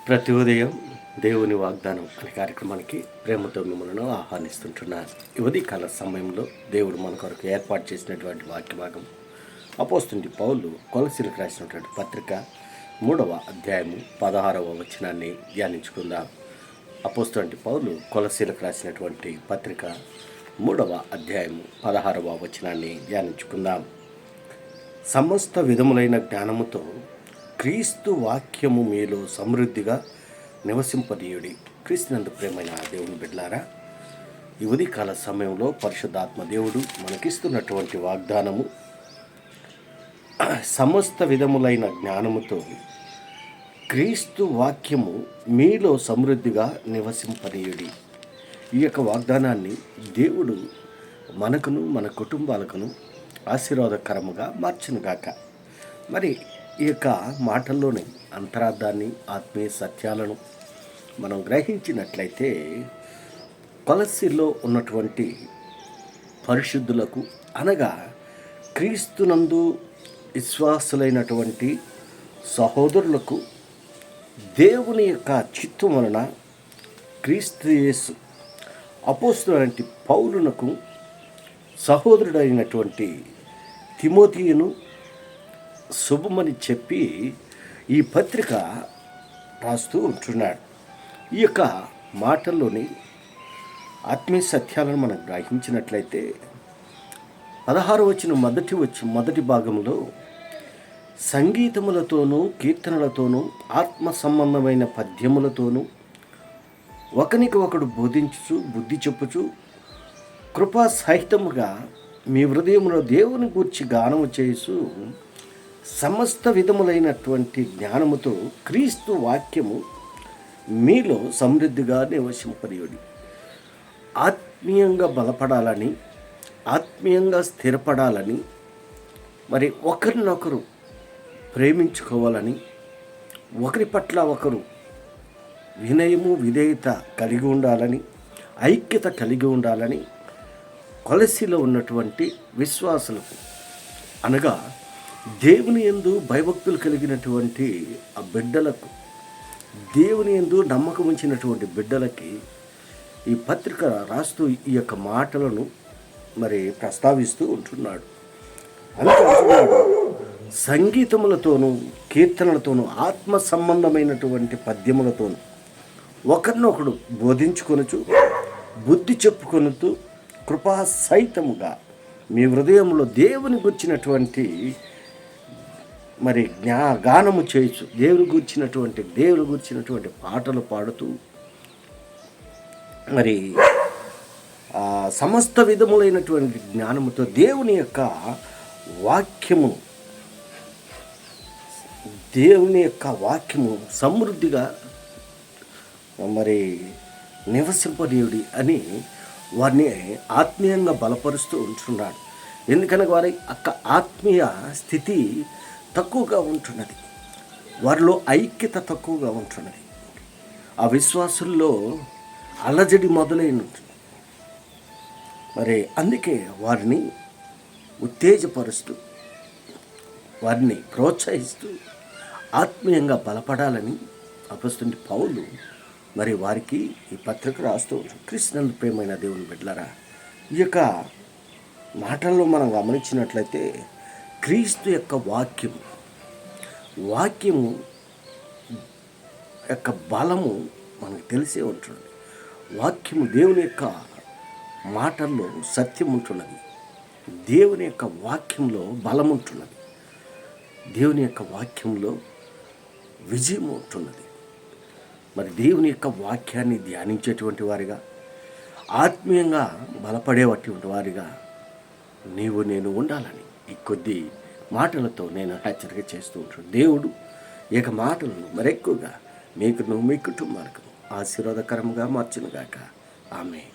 ప్రతి ఉదయం దేవుని వాగ్దానం అనే కార్యక్రమానికి ప్రేమతో మిమ్మల్ని ఆహ్వానిస్తుంటున్నాను. ఈ ఉదయకాల సమయంలో దేవుడు మన కొరకు ఏర్పాటు చేసినటువంటి వాక్య భాగం అపోస్తలుడైన పౌలు కొలస్సీలకు రాసినటువంటి పత్రిక 3వ అధ్యాయము 16వ వచనాన్ని ధ్యానించుకుందాం. అపోస్తలుడైన పౌలు కొలస్సీలకు రాసినటువంటి పత్రిక 3వ అధ్యాయము 16వ వచనాన్ని ధ్యానించుకుందాం. సమస్త విధములైన జ్ఞానముతో క్రీస్తు వాక్యము మీలో సమృద్ధిగా నివసింపనీయుడి. క్రీస్తునందు ప్రేమైన దేవుని బిడ్డలారా, ఈ ఉదయకాల సమయంలో పరిశుద్ధాత్మ దేవుడు మనకిస్తున్నటువంటి వాగ్దానము సమస్త విధములైన జ్ఞానముతో క్రీస్తు వాక్యము మీలో సమృద్ధిగా నివసింపనీయుడి. ఈ యొక్క వాగ్దానాన్ని దేవుడు మనకును మన కుటుంబాలకును ఆశీర్వాదకరముగా మార్చునుగాక. మరి ఈ యొక్క మాటల్లోని అంతరార్థాన్ని, ఆత్మీయ సత్యాలను మనం గ్రహించినట్లయితే కొలస్సీలో ఉన్నటువంటి పరిశుద్ధులకు, అనగా క్రీస్తునందు విశ్వాసులైనటువంటి సహోదరులకు దేవుని యొక్క చిత్తం వలన క్రీస్తు యేసు అపోస్తలుడైన పౌలునకు సహోదరుడైనటువంటి తిమోతియును శుభమని చెప్పి ఈ పత్రిక రాస్తూ ఉంటున్నాడు. ఈ యొక్క మాటల్లోని ఆత్మీయ సత్యాలను మనం గ్రహించినట్లయితే 16వ వచనం మొదటి భాగంలో సంగీతములతోనూ కీర్తనలతోనూ ఆత్మ సంబంధమైన పద్యములతోనూ ఒకనికి ఒకడు బోధించుచు బుద్ధి చెప్పుచు కృపా సహితముగా మీ హృదయంలో దేవుని గూర్చి గానము చేసు సమస్త విధములైనటువంటి జ్ఞానముతో క్రీస్తు వాక్యము మీలో సమృద్ధిగా నివసింపనీయుడి. ఆత్మీయంగా బలపడాలని, ఆత్మీయంగా స్థిరపడాలని, మరి ఒకరినొకరు ప్రేమించుకోవాలని, ఒకరి పట్ల ఒకరు వినయము విధేయత కలిగి ఉండాలని, ఐక్యత కలిగి ఉండాలని కొలస్సీలో ఉన్నటువంటి విశ్వాసులకు, అనగా దేవుని యందు భయభక్తులు కలిగినటువంటి ఆ బిడ్డలకు, దేవుని యందు నమ్మకం ఉంచినటువంటి బిడ్డలకి ఈ పత్రిక రాస్తూ ఈ యొక్క మాటలను మరి ప్రస్తావిస్తూ ఉంటున్నాడు. అంటున్నాడు, సంగీతములతోనూ కీర్తనలతోనూ ఆత్మ సంబంధమైనటువంటి పద్యములతోనూ ఒకరినొకడు బోధించుకొనుచు బుద్ధి చెప్పుకొనుతూ కృపా సహితముగా మీ హృదయంలో దేవుని గుర్చినటువంటి మరి గానము చేయొచ్చు, దేవుని గుర్చినటువంటి పాటలు పాడుతూ మరి సమస్త విధములైనటువంటి జ్ఞానముతో దేవుని యొక్క వాక్యము సమృద్ధిగా మరి నివసింపనీయుడి అని వారిని ఆత్మీయంగా బలపరుస్తూ ఉంటున్నాడు. ఎందుకనగా వారి ఆత్మీయ స్థితి తక్కువగా ఉంటున్నది, వారిలో ఐక్యత తక్కువగా ఉంటున్నది, ఆ విశ్వాసుల్లో అలజడి మొదలైన ఉంటుంది. మరి అందుకే వారిని ఉత్తేజపరుస్తూ, వారిని ప్రోత్సహిస్తూ ఆత్మీయంగా బలపడాలని అపోస్తలుడైన పౌలు మరి వారికి ఈ పత్రిక రాస్తూ ఉంటారు. క్రీస్తునందు ప్రేమైన దేవుని బిడ్డలారా, ఈ యొక్క మాటల్లో మనం గమనించినట్లయితే క్రీస్తు యొక్క వాక్యము యొక్క బలము మనకు తెలిసే ఉంటున్నది. వాక్యము, దేవుని యొక్క మాటల్లో సత్యం ఉంటున్నది, దేవుని యొక్క వాక్యంలో బలం ఉంటున్నది, దేవుని యొక్క వాక్యంలో విజయం ఉంటున్నది. మరి దేవుని యొక్క వాక్యాన్ని ధ్యానించేటువంటి వారిగా, ఆత్మీయంగా బలపడేటువంటి వారిగా నీవు నేను ఉండాలని ఈ కొద్ది మాటలతో నేను హెచ్చరిక చేస్తూ ఉంటాను. దేవుడు ఈ యొక్క మాటలను మరెక్కువగా మీకును మీ కుటుంబాలకు ఆశీర్వాదకరంగా మార్చునుగాక. ఆమేన్.